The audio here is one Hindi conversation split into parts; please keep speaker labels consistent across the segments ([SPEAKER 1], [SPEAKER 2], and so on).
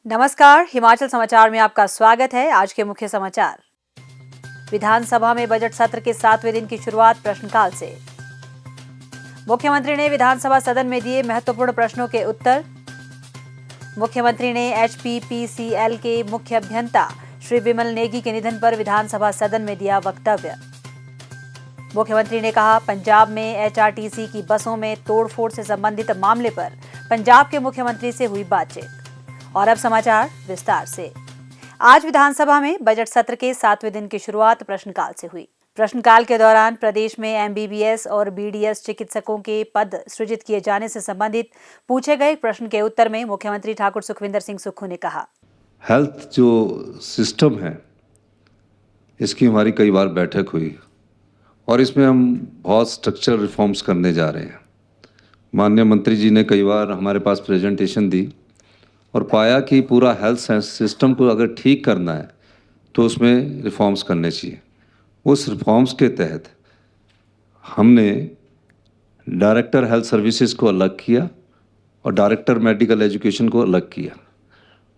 [SPEAKER 1] नमस्कार, हिमाचल समाचार में आपका स्वागत है। आज के मुख्य समाचार। विधानसभा में बजट सत्र के 7वें दिन की शुरुआत प्रश्नकाल से। मुख्यमंत्री ने विधानसभा सदन में दिए महत्वपूर्ण प्रश्नों के उत्तर। मुख्यमंत्री ने HPPCL के मुख्य अभियंता श्री विमल नेगी के निधन पर विधानसभा सदन में दिया वक्तव्य। मुख्यमंत्री ने कहा, पंजाब में HRTC की बसों में तोड़फोड़ से संबंधित मामले पर पंजाब के मुख्यमंत्री से हुई बातचीत। और अब समाचार विस्तार से। आज विधानसभा में बजट सत्र के 7वें दिन की शुरुआत प्रश्नकाल से हुई। प्रश्नकाल के दौरान प्रदेश में MBBS और BDS चिकित्सकों के पद सृजित किए जाने से संबंधित पूछे गए प्रश्न के उत्तर में मुख्यमंत्री ठाकुर सुखविंदर सिंह सुक्खू ने कहा,
[SPEAKER 2] हेल्थ जो सिस्टम है इसकी हमारी कई बार बैठक हुई और इसमें हम बहुत स्ट्रक्चरल रिफॉर्म्स करने जा रहे हैं। माननीय मंत्री जी ने कई बार हमारे पास प्रेजेंटेशन दी और पाया कि पूरा हेल्थ सिस्टम को अगर ठीक करना है तो उसमें रिफॉर्म्स करने चाहिए। उस रिफॉर्म्स के तहत हमने डायरेक्टर हेल्थ सर्विसेज को अलग किया और डायरेक्टर मेडिकल एजुकेशन को अलग किया।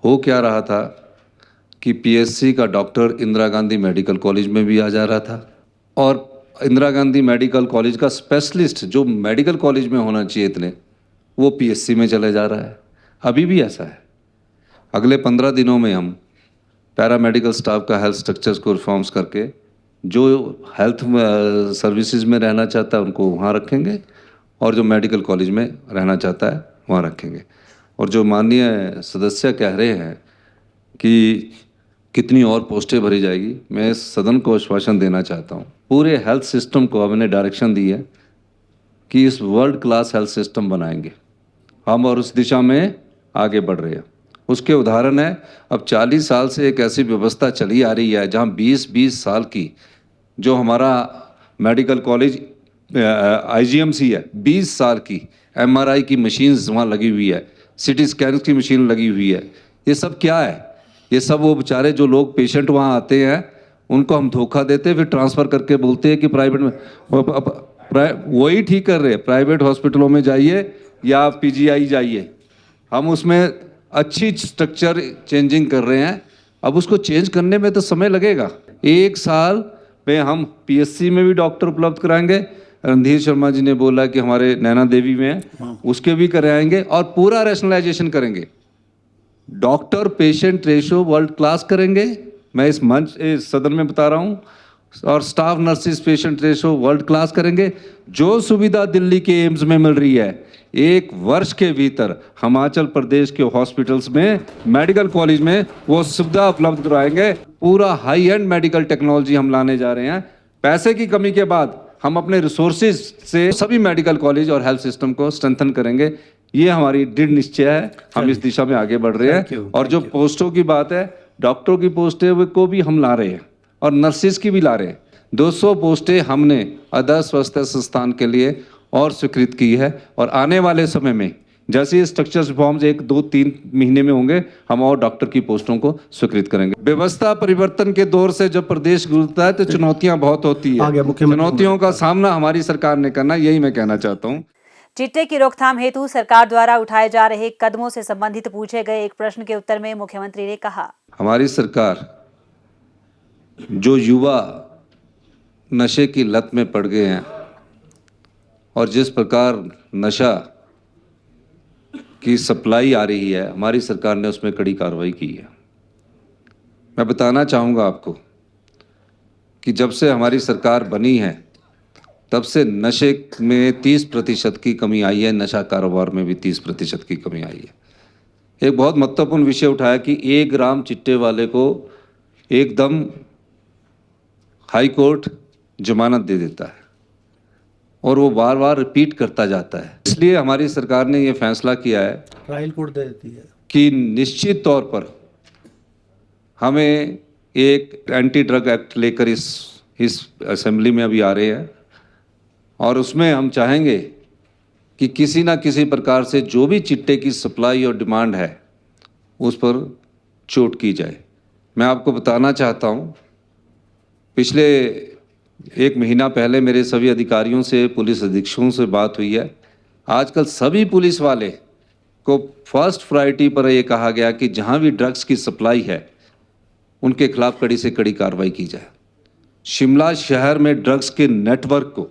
[SPEAKER 2] हो क्या रहा था कि PSC का doctor Indira Gandhi medical college में भी आ जा रहा था और इंदिरा गांधी मेडिकल कॉलेज का स्पेशलिस्ट जो मेडिकल कॉलेज में होना चाहिए इतने, वो PSC में चले जा रहा है। अभी भी ऐसा है। अगले 15 दिनों में हम पैरामेडिकल स्टाफ का हेल्थ स्ट्रक्चर्स को रिफॉर्म्स करके जो हेल्थ सर्विसेज में रहना चाहता है उनको वहाँ रखेंगे और जो मेडिकल कॉलेज में रहना चाहता है वहाँ रखेंगे। और जो माननीय सदस्य कह रहे हैं कि कितनी और पोस्टें भरी जाएगी, मैं इस सदन को आश्वासन देना चाहता हूँ। पूरे हेल्थ सिस्टम को हमने डायरेक्शन दी है कि इस वर्ल्ड क्लास हेल्थ सिस्टम बनाएंगे हम और उस दिशा में आगे बढ़ रहे हैं। उसके उदाहरण है, अब 40 साल से एक ऐसी व्यवस्था चली आ रही है जहाँ 20-20 साल की जो हमारा मेडिकल कॉलेज IGMC है, 20 साल की MRI की मशीन्स वहाँ लगी हुई है, CT स्कैन की मशीन लगी हुई है। ये सब क्या है? ये सब वो बेचारे जो लोग पेशेंट वहाँ आते हैं उनको हम धोखा देते फिर ट्रांसफ़र करके बोलते हैं कि प्राइवेट में, वही ठीक कर रहे हैं। प्राइवेट हॉस्पिटलों में जाइए या PGI जाइए, हम उसमें अच्छी स्ट्रक्चर चेंजिंग कर रहे हैं। अब उसको चेंज करने में तो समय लगेगा। 1 साल में हम PSC में भी डॉक्टर उपलब्ध कराएंगे। रणधीर शर्मा जी ने बोला कि हमारे नैना देवी में उसके भी कराएंगे और पूरा रैशनलाइजेशन करेंगे। Doctor patient ratio world class करेंगे, मैं इस सदन में बता रहा हूँ। और staff nurses patient ratio world class करेंगे। जो सुविधा दिल्ली के एम्स में मिल रही है, 1 वर्ष के भीतर हिमाचल प्रदेश के हॉस्पिटल्स में मेडिकल कॉलेज में वो सुविधा उपलब्ध कराएंगे। पूरा हाई एंड मेडिकल टेक्नोलॉजी हम लाने जा रहे हैं। पैसे की कमी के बाद हम अपने रिसोर्सेज से सभी मेडिकल कॉलेज और हेल्थ सिस्टम को स्ट्रेंथन करेंगे। ये हमारी दृढ़ निश्चय है। हम इस दिशा में आगे बढ़ रहे हैं। और जो पोस्टों की बात है, डॉक्टरों की पोस्टें को भी हम ला रहे हैं और नर्सिस की भी ला रहे हैं। 200 पोस्टें हमने आदर्श स्वास्थ्य संस्थान के लिए और स्वीकृत की है और आने वाले समय में जैसे ये स्ट्रक्चर रिफॉर्म्स 1-2-3 महीने में होंगे, हम और डॉक्टर की पोस्टों को स्वीकृत करेंगे। व्यवस्था परिवर्तन के दौर से जब प्रदेश गुजरता है तो चुनौतियां बहुत होती है। चुनौतियों का सामना हमारी सरकार ने करना, यही मैं कहना चाहता हूँ।
[SPEAKER 1] चिट्टे की रोकथाम हेतु सरकार द्वारा उठाए जा रहे कदमों से संबंधित पूछे गए एक प्रश्न के उत्तर में मुख्यमंत्री ने कहा,
[SPEAKER 2] हमारी सरकार जो युवा नशे की लत में पड़ गए हैं और जिस प्रकार नशा की सप्लाई आ रही है, हमारी सरकार ने उसमें कड़ी कार्रवाई की है। मैं बताना चाहूँगा आपको कि जब से हमारी सरकार बनी है तब से नशे में 30% की कमी आई है, नशा कारोबार में भी 30% की कमी आई है। एक बहुत महत्वपूर्ण विषय उठाया कि 1 ग्राम चिट्टे वाले को एकदम हाई कोर्ट जमानत दे देता है और वो बार बार रिपीट करता जाता है। इसलिए हमारी सरकार ने ये फैसला किया है,
[SPEAKER 3] ट्रायल कोर्ट दे देती है,
[SPEAKER 2] कि निश्चित तौर पर हमें एक एंटी ड्रग एक्ट लेकर इस असेंबली में अभी आ रहे हैं और उसमें हम चाहेंगे कि किसी ना किसी प्रकार से जो भी चिट्टे की सप्लाई और डिमांड है उस पर चोट की जाए। मैं आपको बताना चाहता हूँ, पिछले 1 महीना पहले मेरे सभी अधिकारियों से, पुलिस अधीक्षकों से बात हुई है। आजकल सभी पुलिस वाले को फर्स्ट प्रायोरिटी पर ये कहा गया कि जहां भी ड्रग्स की सप्लाई है उनके खिलाफ कड़ी से कड़ी कार्रवाई की जाए। शिमला शहर में ड्रग्स के नेटवर्क को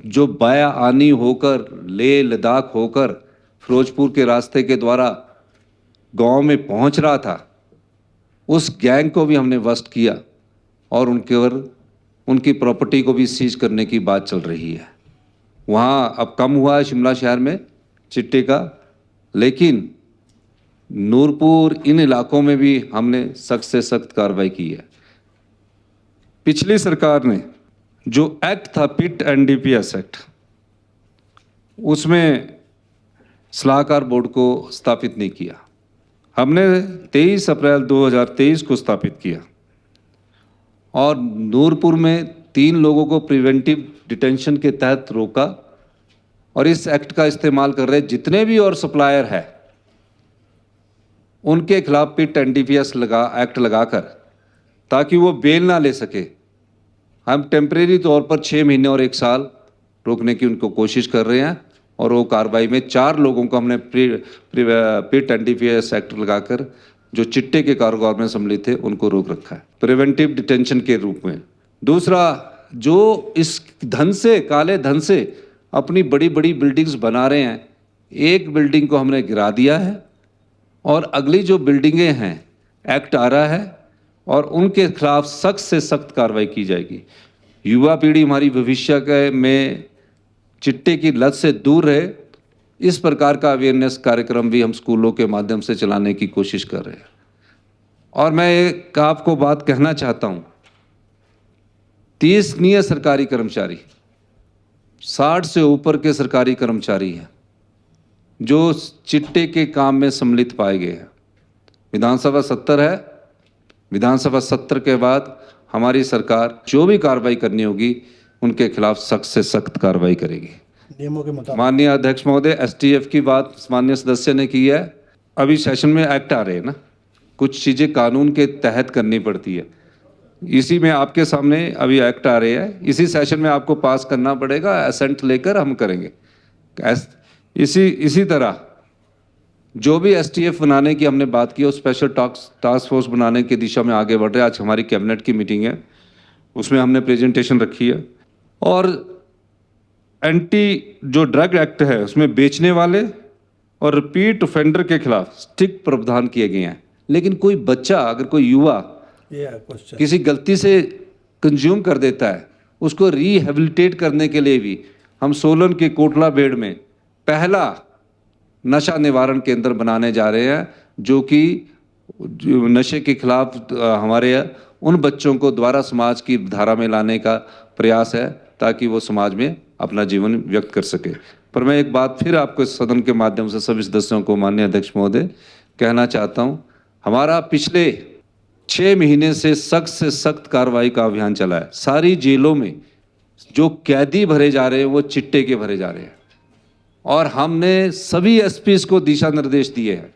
[SPEAKER 2] जो बाया आनी होकर लेह लद्दाख होकर फिरोजपुर के रास्ते के द्वारा गांव में पहुंच रहा था, उस गैंग को भी हमने बस्ट किया और उनकी प्रॉपर्टी को भी सीज करने की बात चल रही है। वहाँ अब कम हुआ है शिमला शहर में चिट्टे का, लेकिन नूरपुर इन इलाकों में भी हमने सख्त से सख्त कार्रवाई की है। पिछली सरकार ने जो एक्ट था पिट एनडीपीएस एक्ट, उसमें सलाहकार बोर्ड को स्थापित नहीं किया। हमने 23 अप्रैल 2023 को स्थापित किया और नूरपुर में 3 लोगों को प्रिवेंटिव डिटेंशन के तहत रोका और इस एक्ट का इस्तेमाल कर रहे जितने भी और सप्लायर है उनके खिलाफ पिट एनडीपीएस एक्ट लगाकर, ताकि वो बेल ना ले सके, हम टेम्परेरी तौर पर 6 महीने और 1 साल रोकने की उनको कोशिश कर रहे हैं। और वो कार्रवाई में 4 लोगों को हमने पिट एनडीपीएस एक्ट लगाकर जो चिट्टे के कारोबार में सम्मिलित थे उनको रोक रखा है प्रिवेंटिव डिटेंशन के रूप में। दूसरा, जो इस धन से, काले धन से अपनी बड़ी बड़ी बिल्डिंग्स बना रहे हैं, एक बिल्डिंग को हमने गिरा दिया है और अगली जो बिल्डिंगें हैं एक्ट आ रहा है और उनके खिलाफ सख्त से सख्त कार्रवाई की जाएगी। युवा पीढ़ी हमारी भविष्य के में चिट्टे की लत से दूर रहे, इस प्रकार का अवेयरनेस कार्यक्रम भी हम स्कूलों के माध्यम से चलाने की कोशिश कर रहे हैं। और मैं एक आपको बात कहना चाहता हूँ, 30 नियत सरकारी कर्मचारी, 60 से ऊपर के सरकारी कर्मचारी हैं जो चिट्टे के काम में सम्मिलित पाए गए हैं। विधानसभा 70 है, विधानसभा 70 के बाद हमारी सरकार जो भी कार्रवाई करनी होगी उनके खिलाफ सख्त से सख्त कार्रवाई करेगी
[SPEAKER 3] नियमों के मुताबिक।
[SPEAKER 2] माननीय अध्यक्ष महोदय, एसटीएफ की बात माननीय सदस्य ने की है। अभी सेशन में एक्ट आ रहे हैं ना, कुछ चीज़ें कानून के तहत करनी पड़ती है, इसी में आपके सामने अभी एक्ट आ रहे हैं, इसी सेशन में आपको पास करना पड़ेगा, एसेंट लेकर हम करेंगे। इसी तरह जो भी एसटीएफ बनाने की हमने बात की और स्पेशल टास्क फोर्स बनाने की दिशा में आगे बढ़ रहे हैं। आज हमारी कैबिनेट की मीटिंग है, उसमें हमने प्रेजेंटेशन रखी है और एंटी जो ड्रग एक्ट है उसमें बेचने वाले और रिपीट ऑफेंडर के खिलाफ स्ट्रिक्ट प्रावधान किए गए हैं। लेकिन कोई बच्चा, अगर कोई युवा किसी गलती से कंज्यूम कर देता है, उसको रिहेबिलिटेट करने के लिए भी हम सोलन के कोटला बेड़ में पहला नशा निवारण केंद्र बनाने जा रहे हैं, जो कि नशे के खिलाफ हमारे उन बच्चों को दोबारा समाज की धारा में लाने का प्रयास है ताकि वो समाज में अपना जीवन व्यक्त कर सके। पर मैं एक बात फिर आपको इस सदन के माध्यम से सभी सदस्यों को माननीय अध्यक्ष महोदय कहना चाहता हूँ, हमारा पिछले 6 महीने से सख्त कार्रवाई का अभियान चला है। सारी जेलों में जो कैदी भरे जा रहे हैं वो चिट्टे के भरे जा रहे हैं और हमने सभी एसपीज को दिशा निर्देश दिए हैं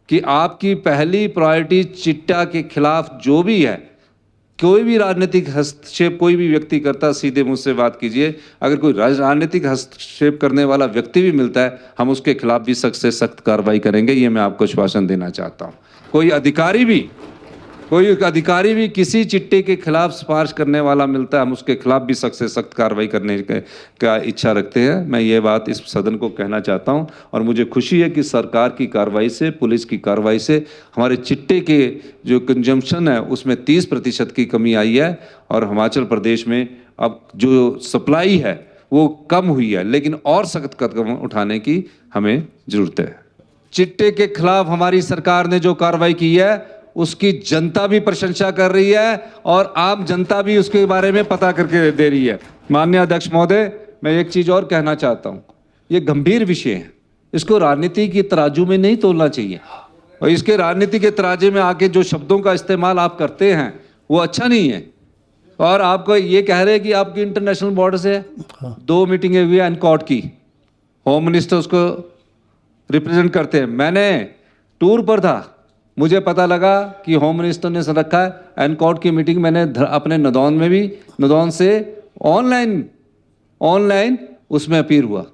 [SPEAKER 2] कि आपकी पहली प्रायोरिटी चिट्टा के खिलाफ जो भी है, कोई भी राजनीतिक हस्तक्षेप कोई भी व्यक्ति करता, सीधे मुझसे बात कीजिए। अगर कोई राजनीतिक हस्तक्षेप करने वाला व्यक्ति भी मिलता है, हम उसके खिलाफ भी सख्त से सख्त कार्रवाई करेंगे। ये मैं आपको आश्वासन देना चाहता हूँ। कोई अधिकारी भी किसी चिट्टे के खिलाफ सिफारिश करने वाला मिलता है, हम उसके खिलाफ भी सख्त से सख्त कार्रवाई करने का इच्छा रखते हैं। मैं ये बात इस सदन को कहना चाहता हूं और मुझे खुशी है कि सरकार की कार्रवाई से, पुलिस की कार्रवाई से हमारे चिट्टे के जो कंजम्पशन है उसमें 30% की कमी आई है और हिमाचल प्रदेश में अब जो सप्लाई है वो कम हुई है, लेकिन और सख्त कदम उठाने की हमें ज़रूरत है। चिट्टे के खिलाफ हमारी सरकार ने जो कार्रवाई की है उसकी जनता भी प्रशंसा कर रही है और आम जनता भी उसके बारे में पता करके दे रही है। माननीय अध्यक्ष महोदय, मैं एक चीज़ और कहना चाहता हूँ, ये गंभीर विषय है, इसको राजनीति की तराजू में नहीं तोलना चाहिए और इसके राजनीति के तराजू में आके जो शब्दों का इस्तेमाल आप करते हैं वो अच्छा नहीं है। और आपको ये कह रहे हैं कि आपकी इंटरनेशनल बॉर्डर से 2 मीटिंगें हुई एनकॉट की, होम मिनिस्टर उसको रिप्रेजेंट करते हैं। मैंने टूर पर था, मुझे पता लगा कि होम मिनिस्टर ने रखा है एनकॉट की मीटिंग। मैंने अपने नदौन में भी, नदौन से ऑनलाइन उसमें अपील हुआ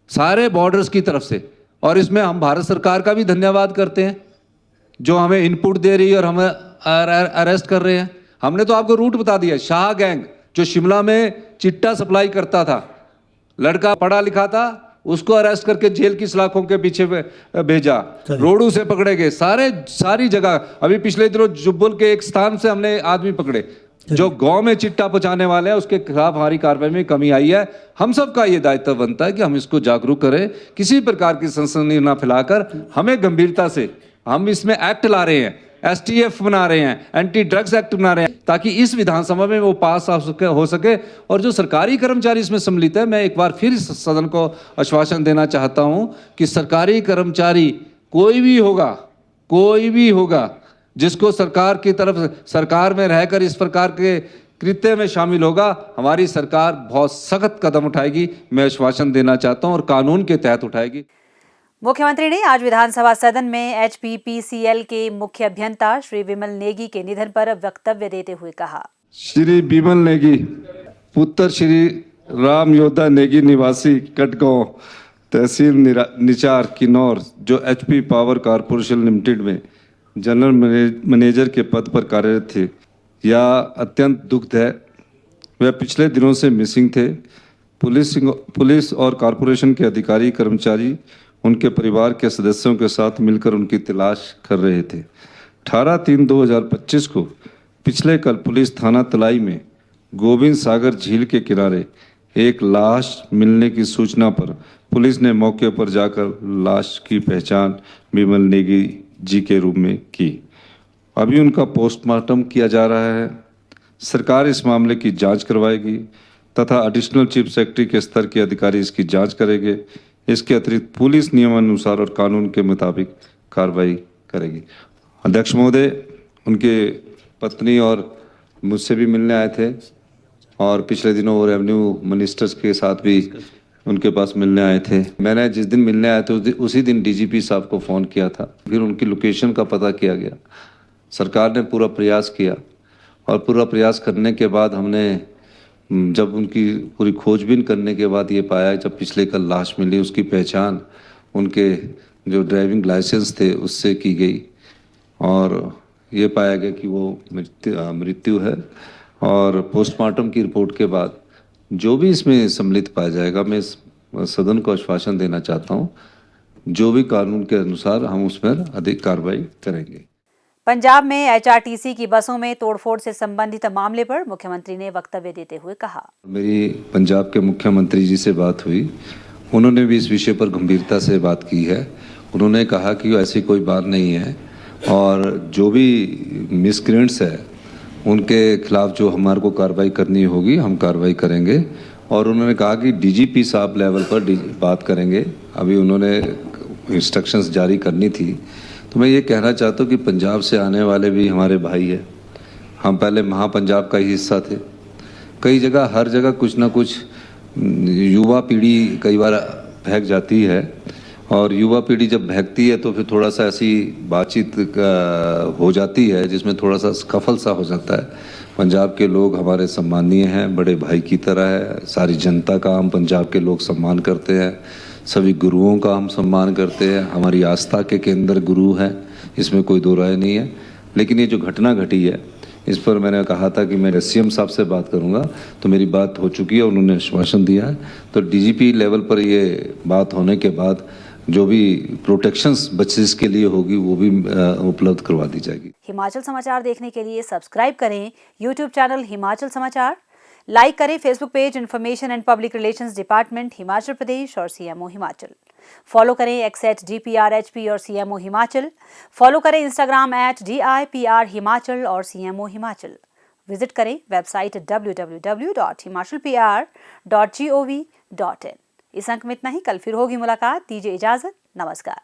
[SPEAKER 2] सारे बॉर्डर्स की तरफ से, और इसमें हम भारत सरकार का भी धन्यवाद करते हैं जो हमें इनपुट दे रही है और हमें अरेस्ट कर रहे हैं। हमने तो आपको रूट बता दिया, शाह गैंग जो शिमला में चिट्टा सप्लाई करता था, लड़का पढ़ा लिखा था, उसको अरेस्ट करके जेल की सलाखों के पीछे भेजा, रोडू से पकड़े गए, सारी जगह। अभी पिछले दिनों जुब्बल के एक स्थान से हमने आदमी पकड़े जो गांव में चिट्टा पहुंचाने वाले हैं, उसके खिलाफ हमारी कार्रवाई में कमी आई है। हम सबका ये दायित्व बनता है कि हम इसको जागरूक करें, किसी प्रकार की सनसनी ना फैलाकर हमें गंभीरता से हम इसमें एक्ट ला रहे हैं, STF बना रहे हैं, एंटी ड्रग्स एक्ट बना रहे हैं, ताकि इस विधानसभा में वो पास हो सके। और जो सरकारी कर्मचारी इसमें सम्मिलित है, मैं एक बार फिर इस सदन को आश्वासन देना चाहता हूं कि सरकारी कर्मचारी कोई भी होगा जिसको सरकार की तरफ सरकार में रहकर इस प्रकार के कृत्य में शामिल होगा, हमारी सरकार बहुत सख्त कदम उठाएगी। मैं आश्वासन देना चाहता हूं और कानून के तहत उठाएगी।
[SPEAKER 1] मुख्यमंत्री ने आज विधानसभा सदन में HPPCL के मुख्य अभियंता श्री विमल नेगी के निधन पर वक्तव्य देते हुए कहा,
[SPEAKER 2] श्री विमल नेगी पुत्र श्री राम योद्धा नेगी निवासी कटगांव तहसील निचार किन्नौर जो HP पावर कॉरपोरेशन लिमिटेड में जनरल मैनेजर के पद पर कार्यरत थे। यह अत्यंत दुखद है। वह पिछले दिनों से मिसिंग थे। पुलिस और कॉरपोरेशन के अधिकारी कर्मचारी उनके परिवार के सदस्यों के साथ मिलकर उनकी तलाश कर रहे थे। 18/3/2025 को पिछले कल पुलिस थाना तलाई में गोविंद सागर झील के किनारे एक लाश मिलने की सूचना पर पुलिस ने मौके पर जाकर लाश की पहचान विमल नेगी जी के रूप में की। अभी उनका पोस्टमार्टम किया जा रहा है। सरकार इस मामले की जांच करवाएगी तथा एडिशनल चीफ सेक्रेटरी के स्तर के अधिकारी इसकी जांच करेंगे। इसके अतिरिक्त पुलिस नियमानुसार और कानून के मुताबिक कार्रवाई करेगी। अध्यक्ष महोदय, उनके पत्नी और मुझसे भी मिलने आए थे और पिछले दिनों वो रेवेन्यू मिनिस्टर्स के साथ भी उनके पास मिलने आए थे। मैंने जिस दिन मिलने आए थे उसी दिन DGP साहब को फ़ोन किया था, फिर उनकी लोकेशन का पता किया गया। सरकार ने पूरा प्रयास किया और पूरा प्रयास करने के बाद हमने जब उनकी पूरी खोजबीन करने के बाद ये पाया, जब पिछले कल लाश मिली, उसकी पहचान उनके जो ड्राइविंग लाइसेंस थे उससे की गई और ये पाया गया कि वो मृत्यु है। और पोस्टमार्टम की रिपोर्ट के बाद जो भी इसमें सम्मिलित पाया जाएगा, मैं सदन को आश्वासन देना चाहता हूँ, जो भी कानून के अनुसार हम उस पर अधिक कार्रवाई करेंगे।
[SPEAKER 1] पंजाब में HRTC की बसों में तोड़फोड़ से संबंधित मामले पर मुख्यमंत्री ने वक्तव्य देते हुए कहा,
[SPEAKER 2] मेरी पंजाब के मुख्यमंत्री जी से बात हुई, उन्होंने भी इस विषय पर गंभीरता से बात की है। उन्होंने कहा कि ऐसी कोई बात नहीं है और जो भी मिसक्रेंट्स है उनके खिलाफ जो हमारे को कार्रवाई करनी होगी हम कार्रवाई करेंगे। और उन्होंने कहा कि DGP साहब लेवल पर बात करेंगे। अभी उन्होंने इंस्ट्रक्शंस जारी करनी थी। तो मैं ये कहना चाहता हूँ कि पंजाब से आने वाले भी हमारे भाई हैं। हम पहले महापंजाब का ही हिस्सा थे। कई जगह, हर जगह कुछ ना कुछ युवा पीढ़ी कई बार बहक जाती है और युवा पीढ़ी जब बहकती है तो फिर थोड़ा सा ऐसी बातचीत हो जाती है जिसमें थोड़ा सा स्कफल सा हो जाता है। पंजाब के लोग हमारे सम्मानीय हैं, बड़े भाई की तरह है। सारी जनता का हम पंजाब के लोग सम्मान करते हैं, सभी गुरुओं का हम सम्मान करते हैं। हमारी आस्था के केंद्र गुरु हैं, इसमें कोई दो राय नहीं है। लेकिन ये जो घटना घटी है इस पर मैंने कहा था कि मैं CM साहब से बात करूंगा, तो मेरी बात हो चुकी है, उन्होंने आश्वासन दिया है। तो DGP लेवल पर ये बात होने के बाद जो भी प्रोटेक्शंस बच्चेस के लिए होगी वो भी उपलब्ध करवा दी जाएगी।
[SPEAKER 1] हिमाचल समाचार देखने के लिए सब्सक्राइब करें YouTube चैनल हिमाचल समाचार, लाइक करें Facebook page information and public relations department Himachal Pradesh और CMO हिमाचल। फॉलो करें X @DPRHP और CMO हिमाचल। फॉलो करें Instagram @DIPR हिमाचल और CMO हिमाचल। विजिट करें वेबसाइट www.himachalpr.gov.in। इस अंक में इतना ही। कल फिर होगी मुलाकात। दीजिए इजाजत। नमस्कार।